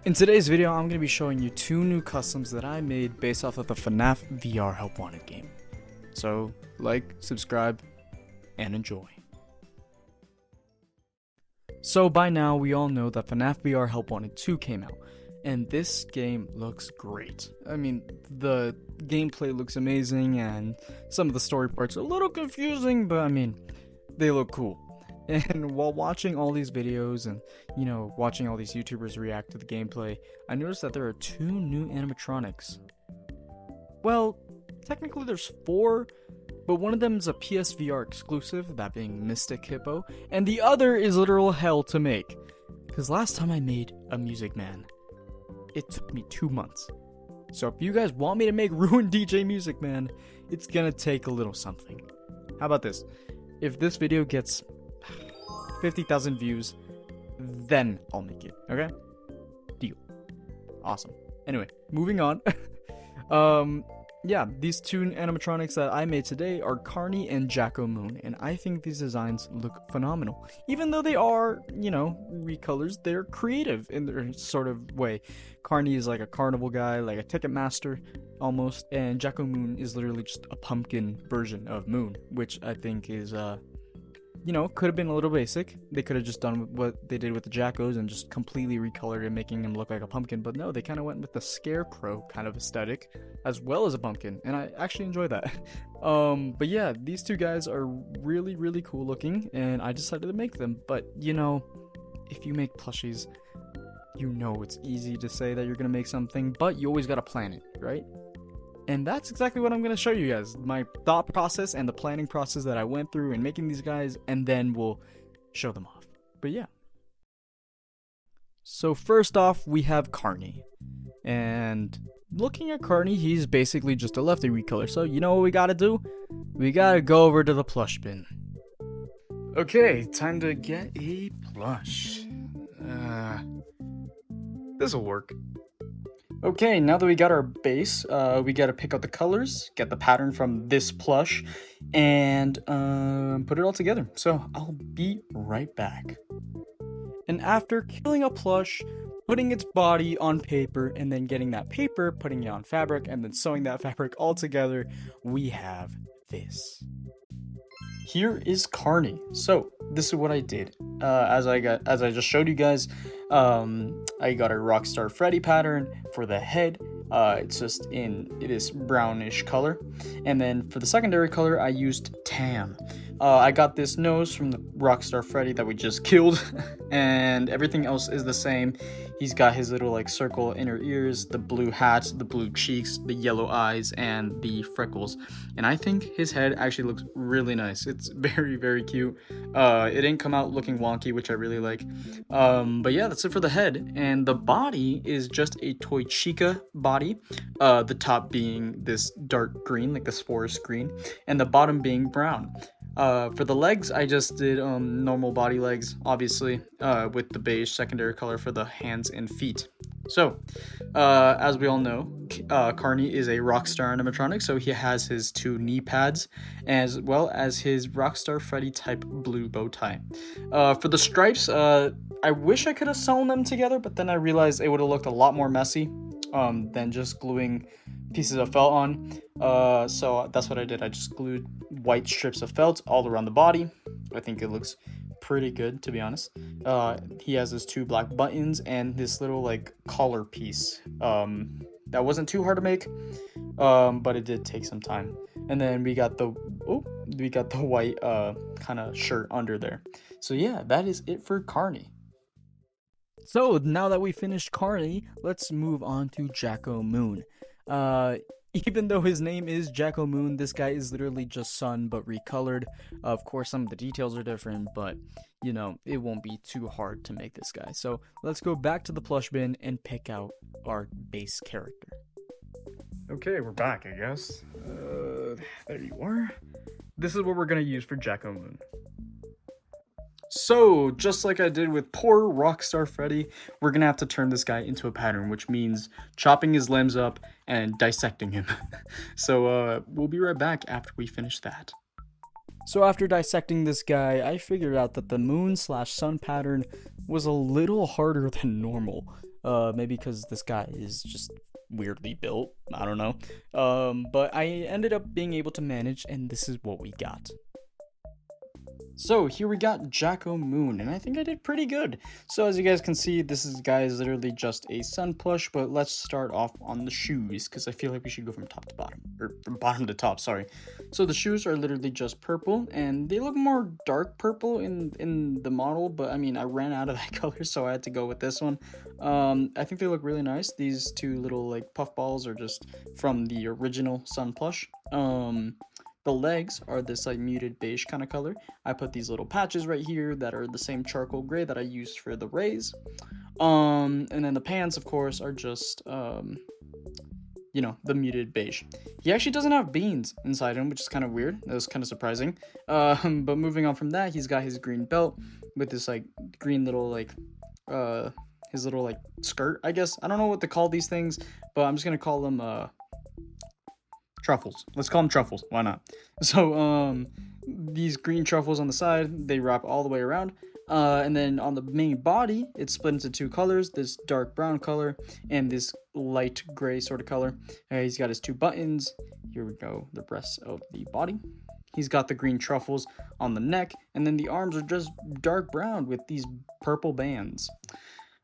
In today's video, I'm going to be showing you two new customs that I made based off of the Fnaf VR Help Wanted game. So, like, subscribe, and enjoy. So by now, we all know that Fnaf VR Help Wanted 2 came out, and this game looks great. I mean, the gameplay looks amazing, and some of the story parts are a little confusing, but I mean, they look cool. And while watching all these videos and, watching all these YouTubers react to the gameplay, I noticed that there are two new animatronics. Well, technically there's four, but one of them is a PSVR exclusive, that being Mystic Hippo, and the other is literal hell to make. Because last time I made a Music Man, it took me 2 months. So if you guys want me to make Ruined DJ Music Man, it's gonna take a little something. How about this? If this video gets 50,000 views, then I'll make it, okay? Deal. Awesome. Anyway, moving on. Yeah, these two animatronics that I made today are Carney and Jacko Moon, and I think these designs look phenomenal. Even though they are, recolors, they're creative in their sort of way. Carney is like a carnival guy, like a ticket master, almost, and Jacko Moon is literally just a pumpkin version of Moon, which I think is, could have been a little basic. They could have just done what they did with the Jackos and just completely recolored it, making him look like a pumpkin. But no, they kind of went with the scarecrow kind of aesthetic, as well as a pumpkin, and I actually enjoy that. But yeah, these two guys are really, really cool looking, and I decided to make them. But if you make plushies, it's easy to say that you're gonna make something, but you always gotta plan it, right? And that's exactly what I'm going to show you guys. My thought process and the planning process that I went through in making these guys, and then we'll show them off. But yeah. So first off, we have Carney. And looking at Carney, he's basically just a lefty recolor. So you know what we got to do? We got to go over to the plush bin. Okay, time to get a plush. This'll work. Okay, now that we got our base, we gotta pick out the colors, get the pattern from this plush, and put it all together. So I'll be right back. And after killing a plush, putting its body on paper, and then getting that paper, putting it on fabric, and then sewing that fabric all together, we have this. Here is Carney. So this is what I did. As I just showed you guys, I got a Rockstar Freddy pattern for the head. It's just in this brownish color, and then for the secondary color, I used tan. I got this nose from the Rockstar Freddy that we just killed, and everything else is the same. He's got his little circle inner ears, the blue hat, the blue cheeks, the yellow eyes, and the freckles. And I think his head actually looks really nice. It's very, very cute. It didn't come out looking wonky, which I really like. But yeah, that's it for the head. And the body is just a Toy Chica body. The top being this dark green, like this forest green, and the bottom being brown. For the legs, I just did normal body legs, obviously, with the beige secondary color for the hands and feet. So, as we all know, Carney is a Rockstar animatronic, so he has his two knee pads, as well as his Rockstar Freddy type blue bow tie. For the stripes, I wish I could have sewn them together, but then I realized it would have looked a lot more messy than just gluing pieces of felt on. So that's what I did. I just glued white strips of felt all around the body. I think it looks pretty good, to be honest. He has his two black buttons and this little collar piece. That wasn't too hard to make, but it did take some time. And then we got the white kind of shirt under there. So yeah, that is it for Carney. So now that we finished Carney, let's move on to Jacko Moon. Even though his name is Jacko Moon, this guy is literally just sun but recolored. Of course, some of the details are different, but it won't be too hard to make this guy. So let's go back to the plush bin and pick out our base character. Okay, we're back, I guess. There you are. This is what we're gonna use for Jacko Moon. So, just like I did with poor Rockstar Freddy, we're gonna have to turn this guy into a pattern, which means chopping his limbs up and dissecting him. So, we'll be right back after we finish that. So after dissecting this guy, I figured out that the moon/sun pattern was a little harder than normal. Maybe because this guy is just weirdly built. I don't know. But I ended up being able to manage, and this is what we got. So here we got Jacko Moon, and I think I did pretty good. So as you guys can see, guy is literally just a sun plush, but let's start off on the shoes, because I feel like we should go from top to bottom, or from bottom to top, sorry. So the shoes are literally just purple, and they look more dark purple in the model, but I mean, I ran out of that color, so I had to go with this one. I think they look really nice. These two little like puff balls are just from the original sun plush. The legs are this like muted beige kind of color. I put these little patches right here that are the same charcoal gray that I used for the rays. And then the pants, of course, are just, you know, the muted beige. He actually doesn't have beans inside him, which is kind of weird. That was kind of surprising. But moving on from that, he's got his green belt with this like green little like, his little like skirt, I guess. I don't know what to call these things, but I'm just gonna call them, truffles. Let's call them truffles. Why not? So, these green truffles on the side, they wrap all the way around. And then on the main body, it's split into two colors, this dark brown color and this light gray sort of color. He's got his two buttons. Here we go, the rest of the body. He's got the green truffles on the neck, and then the arms are just dark brown with these purple bands.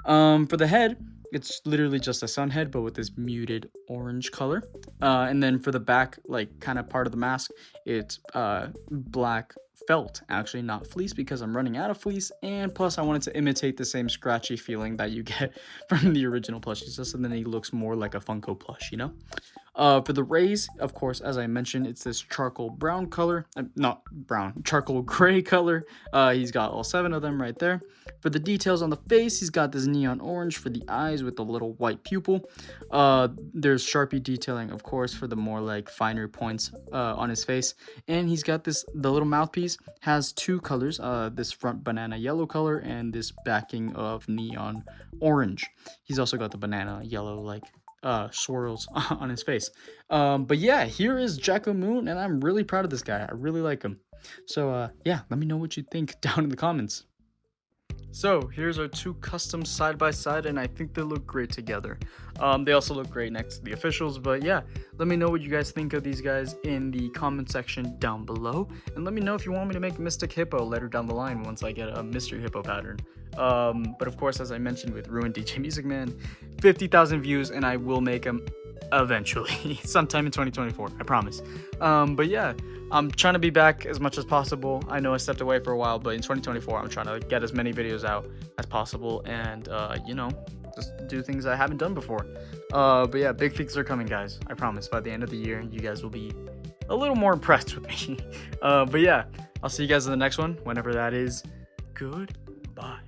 For the head, it's literally just a sun head, but with this muted orange color. And then for the back, like kind of part of the mask, it's black felt, actually not fleece, because I'm running out of fleece, and plus I wanted to imitate the same scratchy feeling that you get from the original plushies, just so then he looks more like a Funko plush, you know? For the rays, of course, as I mentioned, it's this charcoal brown color, not brown, charcoal gray color. He's got all 7 of them right there. For the details on the face, he's got this neon orange for the eyes with the little white pupil. There's Sharpie detailing, of course, for the more like finer points on his face. And he's got the little mouthpiece has 2 colors, this front banana yellow color and this backing of neon orange. He's also got the banana yellow like swirls on his face. But yeah, here is Jacko Moon, and I'm really proud of this guy. I really like him. So yeah, let me know what you think down in the comments. So here's our 2 custom side by side, and I think they look great together. They also look great next to the officials, but yeah, let me know what you guys think of these guys in the comment section down below, and let me know if you want me to make Mystic Hippo later down the line once I get a Mystery Hippo pattern. But of course, as I mentioned with Ruined DJ Music Man, 50,000 views, and I will make them eventually, sometime in 2024, I promise. But yeah, I'm trying to be back as much as possible. I know I stepped away for a while, but in 2024, I'm trying to get as many videos out as possible and, you know, just do things I haven't done before. But yeah, big things are coming, guys. I promise. By the end of the year, you guys will be a little more impressed with me. But yeah, I'll see you guys in the next one, whenever that is. Goodbye.